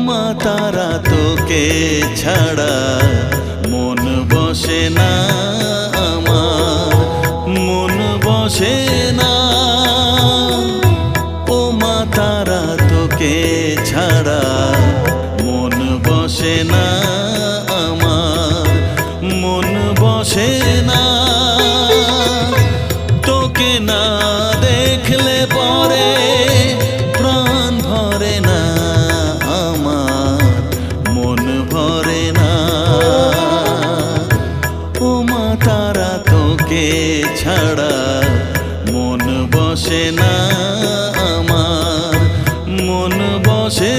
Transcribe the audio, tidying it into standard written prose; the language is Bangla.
মা তারা তোকে ছাড়া মন বসে না আমার, মন বসে না। ও মা তারা তোকে ছাড়া মন বসে না আমার, মন বসে না। তোকে না দেখলে পরে প্রাণ ভরে না আমার, মন ভরে না। ও মা তারা তোকে ছাড়া মন বসে না আমার, মন বসে